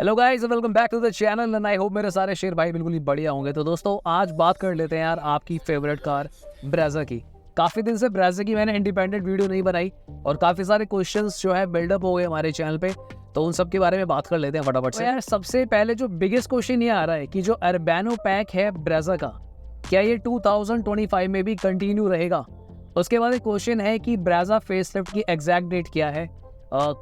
Hello guys, welcome back to the channel and I hope मेरे सारे शेर भाई बिल्कुल ही बढ़िया होंगे। तो दोस्तों आज बात कर लेते हैं यार आपकी फेवरेट कार ब्रेजा की। काफ़ी दिन से ब्रेजा की मैंने इंडिपेंडेंट वीडियो नहीं बनाई और काफ़ी सारे क्वेश्चंस जो है बिल्डअप हो गए हमारे चैनल पे, तो उन सब के बारे में बात कर लेते हैं फटाफट से। यार सबसे पहले जो बिगेस्ट क्वेश्चन ये आ रहा है कि जो अर्बैनो पैक है ब्रेजा का, क्या ये 2025 में भी कंटिन्यू रहेगा। उसके बाद एक क्वेश्चन है कि ब्रेजा फेसलिफ्ट की एग्जैक्ट डेट क्या है,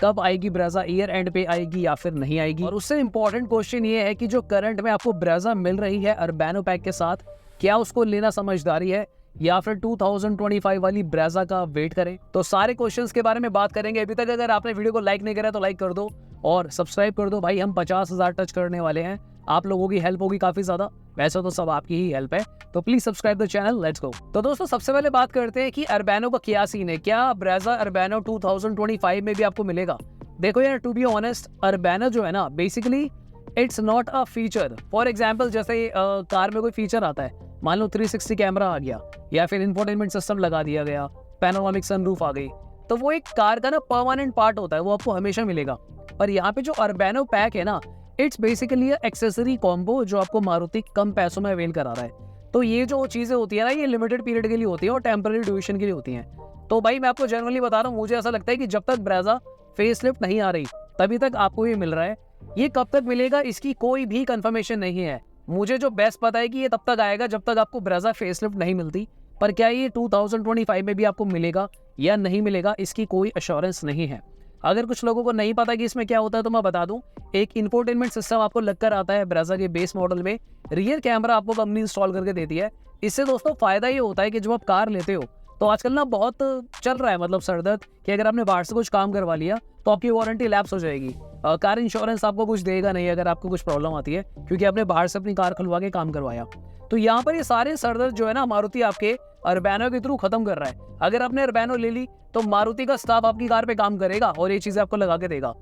कब आएगी ब्रेजा, ईयर एंड पे आएगी या फिर नहीं आएगी। और उससे इंपॉर्टेंट क्वेश्चन ये है कि जो करंट में आपको ब्रेजा मिल रही है अर्बैनो पैक के साथ, क्या उसको लेना समझदारी है या फिर 2025 वाली ब्रेजा का वेट करें। तो सारे क्वेश्चंस के बारे में बात करेंगे। अभी तक अगर आपने वीडियो को लाइक नहीं करा तो लाइक कर दो और सब्सक्राइब कर दो भाई। हम 50,000 टच करने वाले हैं, आप लोगों की हेल्प होगी काफी ज्यादा। वैसे तो सब आपकी ही हेल्प है, तो please subscribe the channel. Let's go. तो दोस्तों सबसे पहले बात करते हैं कि अर्बैनो का क्या सीन है, क्या ब्रेजा अर्बैनो 2025 में भी आपको मिलेगा। देखो यार, टू बी ऑनेस्ट, अर्बैनो जो है ना basically it's not a feature. For example जैसे कार में कोई फीचर आता है, मान लो 360 कैमरा आ गया या फिर इंफोटेनमेंट सिस्टम लगा दिया गया, पैनोरामिक सनरूफ आ गई, तो वो एक कार का ना परमानेंट पार्ट होता है, वो आपको हमेशा मिलेगा। पर यहाँ पे जो अर्बैनो पैक है ना, इट्स बेसिकली एक्सेसरी कॉम्बो जो आपको मारुति कम पैसों में अवेल करा रहा है। तो ये जो चीजें होती है ना, ये लिमिटेड पीरियड के लिए होती है और टेम्पररी ड्यूरेशन के लिए होती हैं। तो भाई मैं आपको जनरली बता रहा हूँ, मुझे ऐसा लगता है कि जब तक ब्रेजा फेसलिफ्ट नहीं आ रही तभी तक आपको ये मिल रहा है। ये कब तक मिलेगा इसकी कोई भी कंफर्मेशन नहीं है। मुझे जो बेस्ट पता है कि ये तब तक आएगा जब तक आपको ब्रेजा फेसलिफ्ट नहीं मिलती। पर क्या ये 2025 में भी आपको मिलेगा या नहीं मिलेगा, इसकी कोई एश्योरेंस नहीं है। अगर कुछ लोगों को नहीं पता कि इसमें क्या होता है तो मैं बता दूं, एक इंफोटेनमेंट सिस्टम आपको लगकर आता है ब्रेजा के बेस मॉडल में। रियर कैमरा आपको कंपनी इंस्टॉल करके देती है। इससे दोस्तों फायदा ये होता है कि जब आप कार लेते हो तो आजकल ना बहुत चल रहा है, मतलब सरदर्द, कि अगर आपने बाहर से कुछ काम करवा लिया तो आपकी वारंटी लैप्स हो जाएगी। कार इंश्योरेंस आपको कुछ देगा नहीं अगर आपको कुछ प्रॉब्लम आती है, क्योंकि आपने बाहर से अपनी कार खुलवा के काम करवाया। तो यहाँ पर ये सारे सरदर्द जो है ना मारुति आपके अर्बैनो के थ्रू खत्म कर रहा है। अगर आपने अर्बैनो ले ली तो मारुति का स्टाफ आपकी कार पे काम करेगा और ये चीजें आपको लगा के देगा।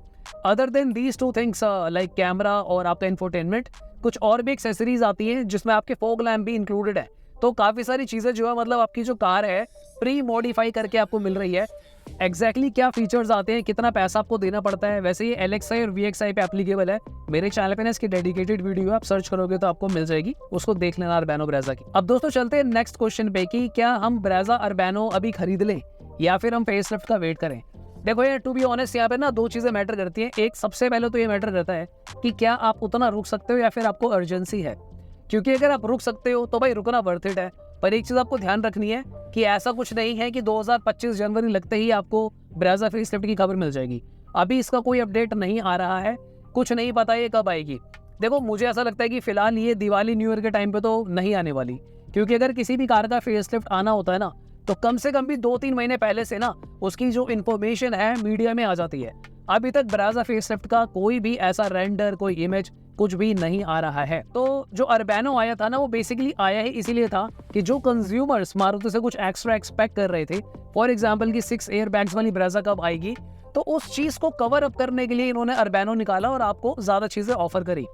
Other than these two things like camera और आपका इंफोटेनमेंट, कुछ और भी एक्सेसरीज आती हैं जिसमें आपके फॉग लैम्प भी इंक्लूडेड है। तो काफी सारी चीजें जो है, मतलब आपकी जो कार है प्री मॉडिफाई करके आपको मिल रही है। एग्जैक्टली क्या फीचर्स आते हैं, कितना पैसा आपको देना पड़ता है, वैसे ये LXi और VXi पे एप्लीकेबल है। मेरे चैनल पे ना इसकी डेडिकेटेड वीडियो आप सर्च करोगे तो आपको मिल जाएगी, उसको देख लेना अर्बैनो ब्रेजा की। अब दोस्तों चलते हैं नेक्स्ट क्वेश्चन पे कि क्या हम ब्रेजा अर्बैनो अभी खरीद लें या फिर हम फेसलिफ्ट का वेट करें। देखो यार, टू बी ऑनेस्ट यहाँ पे ना दो चीजें मैटर करती हैं। एक, सबसे पहले तो ये मैटर करता है कि क्या आप उतना रुक सकते हो या फिर आपको अर्जेंसी है। क्योंकि अगर आप रुक सकते हो तो भाई रुकना वर्थ इट है। पर एक चीज आपको ध्यान रखनी है कि ऐसा कुछ नहीं है कि 2025 जनवरी लगते ही आपको ब्रेजा फेसलिफ्ट की खबर मिल जाएगी। अभी इसका कोई अपडेट नहीं आ रहा है, कुछ नहीं पता ये कब आएगी। देखो मुझे ऐसा लगता है कि फिलहाल ये दिवाली न्यू ईयर के टाइम पे तो नहीं आने वाली, क्योंकि अगर किसी भी कार का फेसलिफ्ट आना होता है ना तो कम से कम भी 2-3 महीने पहले से ना उसकी जो इन्फॉर्मेशन है मीडिया में आ जाती है। अभी तक ब्रेजा फेसलिफ्ट का कोई भी ऐसा रेंडर, कोई इमेज कुछ भी नहीं आ रहा है। तो जो अर्बैनो आया था ना, वो बेसिकली आया ही इसीलिए था कि जो कंज्यूमर्स मारुति से कुछ एक्स्ट्रा एक्सपेक्ट कर रहे थे, फॉर एग्जांपल की 6 एयर बैग्स वाली ब्रेजा कब आएगी, तो उस चीज को कवर अप करने के लिए इन्होंने अर्बैनो निकाला और आपको ज्यादा चीजें ऑफर करी।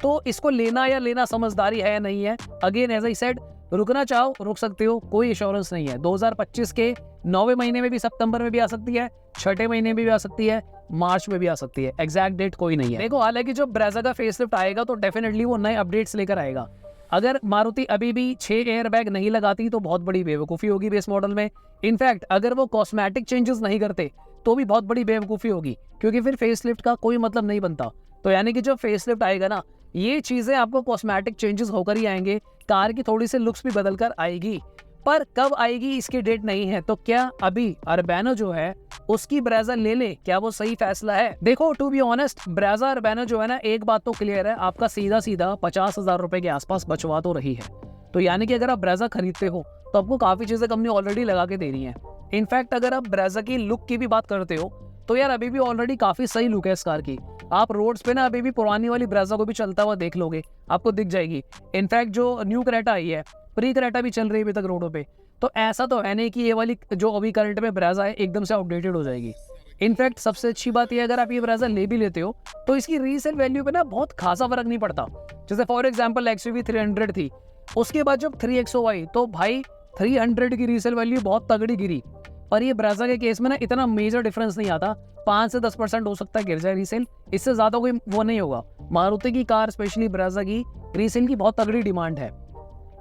तो इसको लेना या लेना समझदारी है या नहीं है, अगेन एज आई सेड, रुकना चाहो रुक सकते हो, कोई इंश्योरेंस नहीं है। 2025 के 9वें महीने में भी, सितंबर में भी आ सकती है, 6ठे महीने में भी आ सकती है, मार्च में भी आ सकती है। एग्जैक्ट डेट कोई नहीं है। देखो हालांकि जब ब्रेजा का फेसलिफ्ट आएगा तो डेफिनेटली वो नए अपडेट्स लेकर आएगा। अगर मारुति अभी भी 6 एयर बैग नहीं लगाती तो बहुत बड़ी बेवकूफ़ी होगी बेस मॉडल में। इनफैक्ट अगर वो कॉस्मेटिक चेंजेस नहीं करते तो भी बहुत बड़ी बेवकूफ़ी होगी, क्योंकि फिर फेसलिफ्ट का कोई मतलब नहीं बनता। तो यानी कि जब फेसलिफ्ट आएगा ना, ये चीज़ें आपको कॉस्मेटिक चेंजेस होकर ही आएंगे, कार की थोड़ी सी लुक्स भी बदल कर आएगी। पर कब आएगी इसकी डेट नहीं है। तो क्या अभी अर्बैनो जो है उसकी ब्रेजा ले ले, क्या वो सही फैसला है? देखो टू बी ऑनेस्ट, ब्रेजा अर्बैनो जो है ना, एक बात तो क्लियर है, आपका सीधा सीधा 50,000 रुपए के आसपास बचवा तो रही है। तो यानी कि अगर आप ब्रेजा खरीदते हो तो आपको काफी चीजें कंपनी ऑलरेडी लगा के दे रही है। इनफैक्ट अगर आप ब्रेजा की लुक की भी बात करते हो तो यार अभी भी ऑलरेडी काफी सही लुक है इस कार की। आप रोड्स पे ना अभी भी पुरानी वाली ब्रेजा को भी चलता हुआ देख लोगे, आपको दिख जाएगी। इनफैक्ट जो न्यू क्रेटा आई है, प्री क्रेटा भी चल रही है अभी तक रोडों पे। तो ऐसा तो है नहीं कि ये वाली जो अभी करंट में ब्रेजा है एकदम से अपडेटेड हो जाएगी। इनफैक्ट सबसे अच्छी बात ये, अगर आप ये ब्रेजा ले भी लेते हो तो इसकी रीसेल वैल्यू पे ना बहुत खासा फर्क नहीं पड़ता। जैसे फॉर एग्जांपल XUV 300 थी, उसके बाद जब 3XO आई तो भाई 300 की रीसेल वैल्यू बहुत तगड़ी गिरी। पर ये ब्रेजा के केस में ना इतना मेजर डिफरेंस नहीं आता, 5 से 10% हो सकता है गिर जाए रीसेल, इससे ज्यादा कोई वो नहीं होगा। मारुति की कार स्पेशली ब्रेजा की रीसेल की बहुत तगड़ी डिमांड है।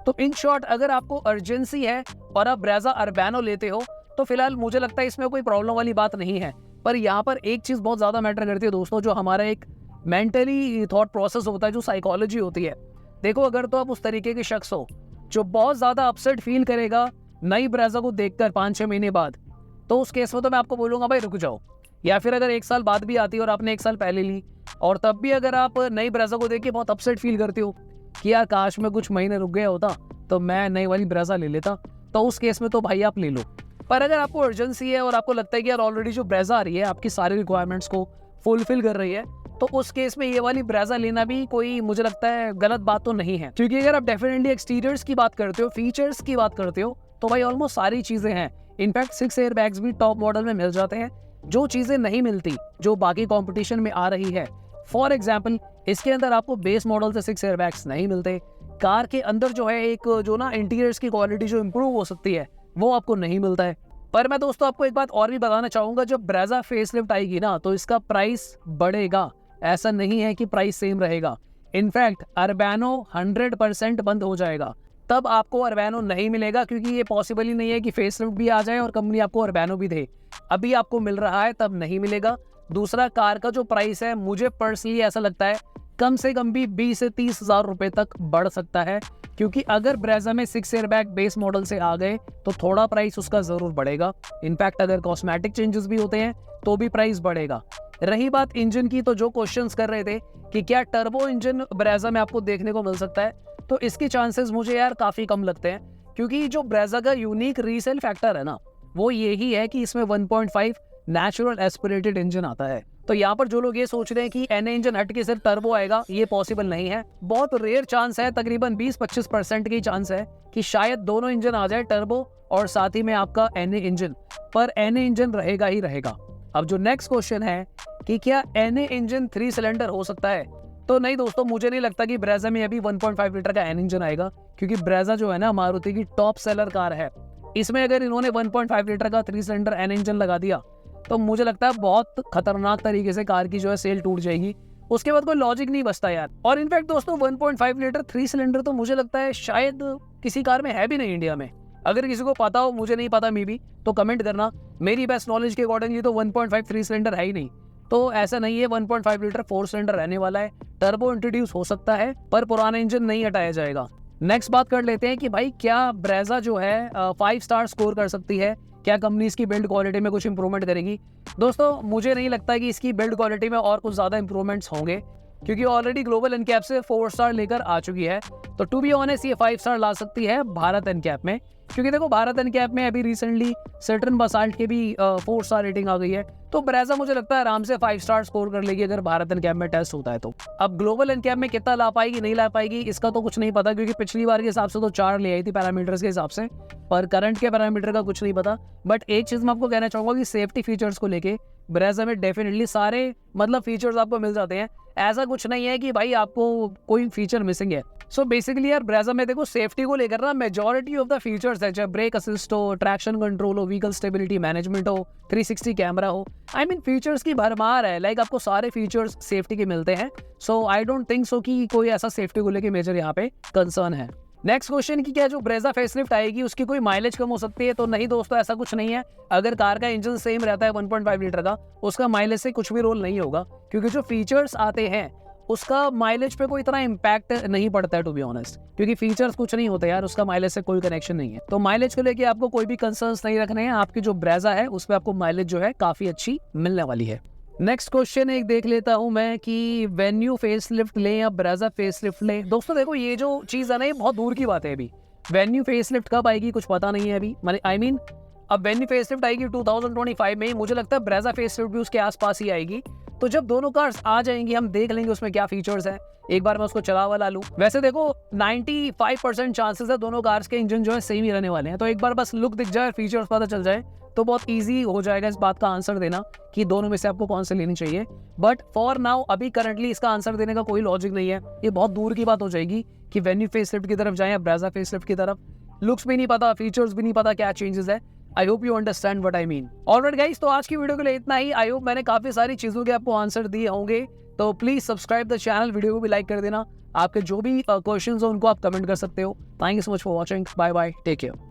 तो इन शॉर्ट अगर आपको अर्जेंसी है और आप ब्रेजा अर्बैनो लेते हो तो फिलहाल मुझे लगता है इसमें कोई प्रॉब्लम वाली बात नहीं है। पर यहाँ पर एक चीज बहुत ज्यादा मैटर करती है दोस्तों, जो हमारा एक मेंटली थॉट प्रोसेस होता है, जो साइकोलॉजी होती है। देखो अगर तो आप उस तरीके के शख्स हो जो बहुत ज्यादा अपसेट फील करेगा नई ब्रेजा को देखकर 5-6 महीने बाद, तो उस केस में तो मैं आपको बोलूंगा भाई रुक जाओ। या फिर अगर 1 साल बाद भी आती है और आपने 1 साल पहले ली और तब भी अगर आप नई ब्रेजा को देख के बहुत अपसेट फील करते हो कि यार काश में कुछ महीने रुक गया होता तो मैं नई वाली ब्रेजा ले लेता, तो उस केस में तो भाई आप ले लो। पर अगर आपको अर्जेंसी है और आपको लगता है कि यार ऑलरेडी जो ब्रेजा आ रही है आपकी सारी रिक्वायरमेंट्स को फुलफिल कर रही है, तो उस केस में ये वाली ब्रेजा लेना भी कोई मुझे लगता है गलत बात तो नहीं है। क्योंकि अगर आप डेफिनेटली एक्सटीरियर्स की बात करते हो, फीचर्स की बात करते हो, तो भाई ऑलमोस्ट सारी चीजें हैं। इनफैक्ट 6 एयर बैग्स भी टॉप मॉडल में मिल जाते हैं, जो चीजें नहीं मिलती जो बाकी कॉम्पिटिशन में आ रही है। फॉर एग्जाम्पल इसके अंदर आपको बेस मॉडल से 6 एयर बैग्स नहीं मिलते। कार के अंदर जो है एक जो ना इंटीरियर्स की क्वालिटी जो इंप्रूव हो सकती है वो आपको नहीं मिलता है। पर मैं दोस्तों आपको एक बात और भी बताना चाहूंगा, जब ब्रेजा फेसलिफ्ट आएगी ना तो इसका प्राइस बढ़ेगा, ऐसा नहीं है कि प्राइस सेम रहेगा। इनफैक्ट अर्बैनो 100% बंद हो जाएगा, तब आपको अर्बैनो नहीं मिलेगा, क्योंकि ये पॉसिबल ही नहीं है कि फेसलिफ्ट भी आ जाए और कंपनी आपको अर्बैनो भी दे। अभी आपको मिल रहा है तब नहीं मिलेगा। दूसरा कार का जो प्राइस है मुझे पर्सनली ऐसा लगता है कम से कम भी 20 से 30 हजार रुपए तक बढ़ सकता है, क्योंकि अगर ब्रेजा में 6 एयर बैग बेस मॉडल से आ गए तो थोड़ा प्राइस उसका जरूर बढ़ेगा। इनफैक्ट अगर कॉस्मेटिक चेंजेस भी होते हैं तो भी प्राइस बढ़ेगा। रही बात इंजन की, तो जो क्वेश्चंस कर रहे थे कि क्या टर्बो इंजन ब्रेजा में आपको देखने को मिल सकता है, तो इसके चांसेस मुझे यार काफी कम लगते हैं, क्योंकि जो ब्रेजा का यूनिक रीसेल फैक्टर है ना वो यही है कि इसमें 1.5 नेचुरल एस्पिरेटेड इंजन आता है। तो यहाँ पर जो लोग ये सोच रहे हैं कि एनए इंजन हट के सिर्फ टर्बो आएगा, ये पॉसिबल नहीं है। बहुत रेयर चांस है, तकरीबन 20-25% की चांस है कि शायद दोनों इंजन आ जाए, टर्बो और साथ ही में आपका एनए इंजन। पर एनए इंजन रहेगा ही रहेगा। अब जो नेक्स्ट क्वेश्चन है कि क्या एनए इंजन 3 सिलेंडर हो सकता है, तो नहीं दोस्तों, मुझे नहीं लगता कि ब्रेजा में अभी 1.5 लीटर का एन इंजन आएगा, क्योंकि ब्रेजा जो है ना मारुति की टॉप सेलर कार है। इसमें अगर इन्होंने 1.5 लीटर का 3 सिलेंडर एन इंजन लगा दिया तो मुझे लगता है बहुत खतरनाक तरीके से कार की जो है सेल टूट जाएगी। उसके बाद कोई लॉजिक नहीं बचता यार। और इनफैक्ट दोस्तों 1.5 लीटर 3 सिलेंडर तो मुझे लगता है शायद किसी कार में है भी नहीं इंडिया में। अगर किसी को पता हो, मुझे नहीं पता मे बी, तो कमेंट करना। मेरी बेस्ट नॉलेज के अकॉर्डिंगली तो 1.5 3 सिलेंडर है ही नहीं। तो ऐसा नहीं है, 1.5 लीटर 4 सिलेंडर रहने वाला है। टर्बो इंट्रोड्यूस हो सकता है पर पुराना इंजन नहीं हटाया जाएगा। नेक्स्ट बात कर लेते हैं कि भाई क्या ब्रेजा जो है 5 स्टार स्कोर कर सकती है, क्या कंपनी इसकी बिल्ड क्वालिटी में कुछ इंप्रूवमेंट करेगी। दोस्तों मुझे नहीं लगता कि इसकी बिल्ड क्वालिटी में और कुछ ज्यादा इंप्रूवमेंट्स होंगे, क्योंकि ऑलरेडी ग्लोबल एनकैप से 4 स्टार लेकर आ चुकी है। तो टू बी ऑनेस्ट ये 5 स्टार ला सकती है भारत एनकैप में, क्योंकि देखो भारत एनकैप में अभी रिसेंटली सैटर्न बसाल्ट के भी 4 स्टार रेटिंग आ गई है। तो ब्रेजा मुझे लगता है आराम से 5 स्टार स्कोर कर लेगी अगर भारत एनकैप में टेस्ट होता है तो। अब ग्लोबल एनकैप में कितना ला पाएगी नहीं ला पाएगी इसका तो कुछ नहीं पता, क्योंकि पिछली बार के हिसाब से तो 4 ले आई थी पैरामीटर्स के हिसाब से, पर करंट के पैरामीटर का कुछ नहीं पता। बट एक चीज मैं आपको कहना चाहूंगा कि सेफ्टी फीचर्स को लेके ब्रेजा में डेफिनेटली सारे मतलब फीचर्स आपको मिल जाते हैं। ऐसा कुछ नहीं है कि भाई आपको कोई फीचर मिसिंग है। सो बेसिकली यार ब्रेजा में देखो सेफ्टी को लेकर ना मेजॉरिटी ऑफ द फीचर्स है, चाहे ब्रेक असिस्ट हो, ट्रैक्शन कंट्रोल हो, व्हीकल स्टेबिलिटी मैनेजमेंट हो, 360 कैमरा हो, आई मीन फीचर्स की भरमार है। लाइक आपको सारे फीचर्स सेफ्टी के मिलते हैं। सो आई डोंट थिंक सो कि कोई ऐसा सेफ्टी को लेकर मेजर यहाँ पे कंसर्न है। नेक्स्ट क्वेश्चन की क्या जो ब्रेजा फेसलिफ्ट आएगी उसकी कोई माइलेज कम हो सकती है, तो नहीं दोस्तों ऐसा कुछ नहीं है। अगर कार का इंजन सेम रहता है 1.5 लीटर का, उसका माइलेज से कुछ भी रोल नहीं होगा, क्योंकि जो फीचर्स आते हैं उसका माइलेज पे कोई इतना इम्पैक्ट नहीं पड़ता है टू बी ऑनेस्ट, क्योंकि फीचर्स कुछ नहीं होते यार, उसका माइलेज से कोई कनेक्शन नहीं है। तो माइलेज को लेके आपको कोई भी कंसर्न्स नहीं रखने हैं। आपकी जो ब्रेजा है उसमें आपको माइलेज जो है काफी अच्छी मिलने वाली है। नेक्स्ट क्वेश्चन एक देख लेता हूं मैं कि वेन्यू फेसलिफ्ट लें या ब्रेजा फेसलिफ्ट लें। दोस्तों देखो ये जो चीज है ना ये बहुत दूर की बात है। अभी वेन्यू फेसलिफ्ट कब आएगी कुछ पता नहीं है अभी, आई मीन अब वेन्यू फेसलिफ्ट आएगी 2025 में, मुझे लगता है ब्रेजा फेसलिफ्ट भी उसके आसपास ही आएगी। तो जब दोनों कार्स आ जाएंगी हम देख लेंगे उसमें क्या फीचर्स हैं, एक बार मैं उसको चला वाला लूं। वैसे देखो 95% चांसेस है दोनों कार्स के इंजन जो है सेम ही रहने वाले हैं। तो एक बार बस लुक दिख जाए, फीचर्स पता चल जाए तो बहुत इजी हो जाएगा इस बात का आंसर देना कि दोनों में से आपको कौन से लेनी चाहिए। बट फॉर नाउ अभी करंटली इसका आंसर देने का कोई लॉजिक नहीं है। ये बहुत दूर की बात हो जाएगी कि वेन्यू फेसलिफ्ट की तरफ जाए या ब्रेजा फेसलिफ्ट की तरफ। लुक्स भी नहीं पता, फीचर्स भी नहीं पता क्या चेंजेस है। I hope you understand what I mean. Alright guys, तो आज की वीडियो के लिए इतना ही। आई होप मैंने काफी सारी चीजों के आपको आंसर दिए होंगे। तो please subscribe the channel, video को भी लाइक कर देना। आपके जो भी क्वेश्चंस हो उनको आप कमेंट कर सकते हो। Thank you so much for watching. Bye bye, take care.